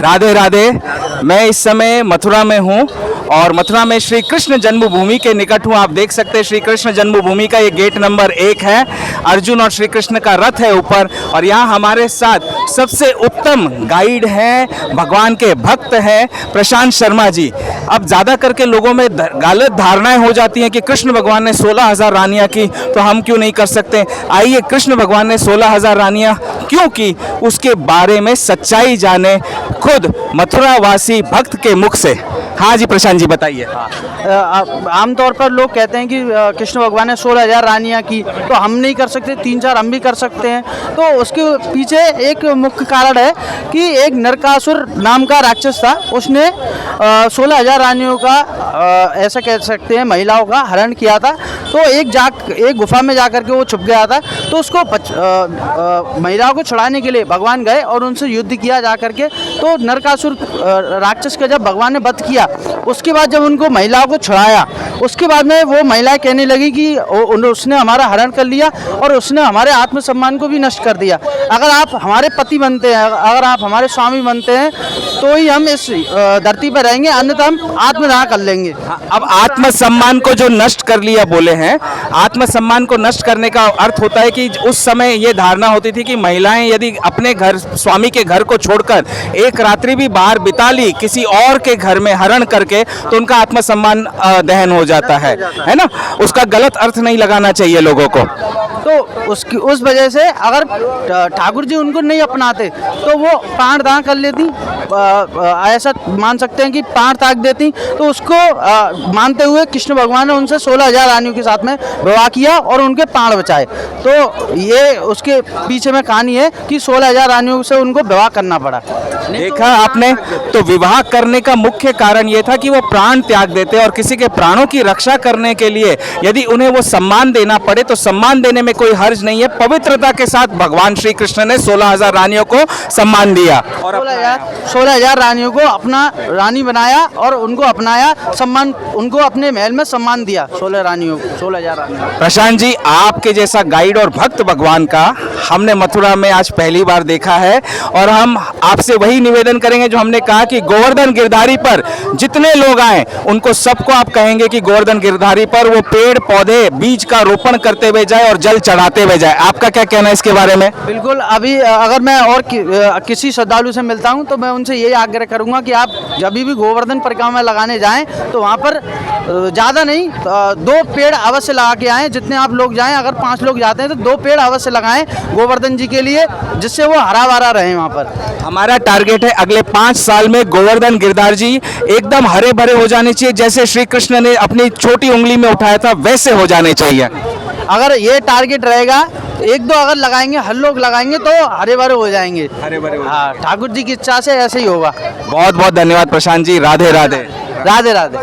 राधे राधे। मैं इस समय मथुरा में हूँ और मथुरा में श्री कृष्ण जन्मभूमि के निकट हूँ। आप देख सकते हैं श्री कृष्ण जन्मभूमि का ये गेट नंबर 1 है। अर्जुन और श्री कृष्ण का रथ है ऊपर और यहाँ हमारे साथ सबसे उत्तम गाइड हैं, भगवान के भक्त हैं प्रशांत शर्मा जी। अब ज़्यादा करके लोगों में गलत धारणाएं हो जाती हैं कि कृष्ण भगवान ने 16,000 रानियाँ की तो हम क्यों नहीं कर सकते। आइए कृष्ण भगवान ने 16,000 रानियाँ क्यों की उसके बारे में सच्चाई जाने खुद मथुरा वासी भक्त के मुख से। हाँ जी प्रशांत जी बताइए। आमतौर पर लोग कहते हैं कि कृष्ण भगवान ने 16,000 रानियाँ की तो हम नहीं कर सकते, 3-4 हम भी कर सकते हैं। तो उसके पीछे एक मुख्य कारण है कि एक नरकासुर नाम का राक्षस था, उसने 16,000 रानियों का ऐसा कह सकते हैं महिलाओं का हरण किया था। तो एक गुफा में जाकर के वो छुप गया था। तो उसको महिलाओं को छुड़ाने के लिए भगवान गए और उनसे युद्ध किया जा करके। तो नरकासुर राक्षस का जब भगवान ने वध किया, उसके बाद जब उनको महिलाओं को छुड़ाया, उसके बाद में वो महिलाएं कहने लगी कि उसने हमारा हरण कर लिया और उसने हमारे आत्मसम्मान को भी नष्ट कर दिया। अगर आप हमारे पति बनते हैं, अगर आप हमारे स्वामी बनते हैं तो ही हम इस धरती पर रहेंगे, अन्यथा हम आत्मदाह कर लेंगे। अब आत्मसम्मान को जो नष्ट कर लिया बोले हैं, आत्मसम्मान को नष्ट करने का अर्थ होता है कि उस समय ये धारणा होती थी कि महिलाएं यदि अपने घर स्वामी के घर को छोड़कर एक रात्रि भी बाहर बिता ली किसी और के घर में हरण करके तो उनका आत्मसम्मान दहन हो जाता है ना। उसका गलत अर्थ नहीं लगाना चाहिए लोगों को। तो उस वजह से अगर ठाकुर जी उनको नहीं अपनाते तो वो प्राण दान कर लेती, ऐसा मान सकते हैं कि प्राण त्याग देती। तो उसको मानते हुए कृष्ण भगवान ने उनसे 16,000 रानियों के साथ में विवाह किया और उनके प्राण बचाए। तो ये उसके पीछे में कहानी है कि 16,000 रानियों से उनको विवाह करना पड़ा। देखा आपने, तो विवाह करने का मुख्य कारण ये था कि वो प्राण त्याग देते और किसी के प्राणों की रक्षा करने के लिए यदि उन्हें वो सम्मान देना पड़े तो सम्मान देने में कोई हर्ज नहीं है। पवित्रता के साथ भगवान श्री कृष्ण ने 16,000 रानियों को सम्मान दिया और 16,000 रानियों को अपना रानी बनाया और उनको अपनाया, सम्मान उनको अपने महल में सम्मान दिया। 16,000 रानियों। प्रशांत जी, आपके जैसा गाइड और भक्त भगवान का हमने मथुरा में आज पहली बार देखा है और हम आपसे वही निवेदन करेंगे जो हमने कहा कि गोवर्धन गिरधारी पर जितने लोग आए उनको सबको आप कहेंगे कि गोवर्धन गिरधारी पर वो पेड़ पौधे बीज का रोपण करते हुए जाए और जल चढ़ाते हुए जाए। आपका क्या कहना है इसके बारे में? बिल्कुल। अभी अगर मैं और किसी श्रद्धालु से मिलता हूं तो मैं उनसे यही आग्रह करूंगा कि आप जब भी गोवर्धन परिक्रमा लगाने जाएं तो वहां पर ज़्यादा नहीं 2 पेड़ अवश्य लगा के आएँ। जितने आप लोग जाएं, अगर 5 लोग जाते हैं तो 2 पेड़ अवश्य लगाएं गोवर्धन जी के लिए, जिससे वो हरा भरा रहे वहाँ पर। हमारा टारगेट है अगले 5 साल में गोवर्धन गिरधार जी एकदम हरे भरे हो जाने चाहिए, जैसे श्री कृष्ण ने अपनी छोटी उंगली में उठाया था वैसे हो जाने चाहिए। अगर ये टारगेट रहेगा, 1-2 अगर लगाएंगे, हर लोग लगाएंगे तो हरे भरे हो जाएंगे। हरे भरे हो। हाँ, ठाकुर जी की इच्छा से ऐसे ही होगा। बहुत बहुत धन्यवाद प्रशांत जी। राधे राधे। राधे राधे।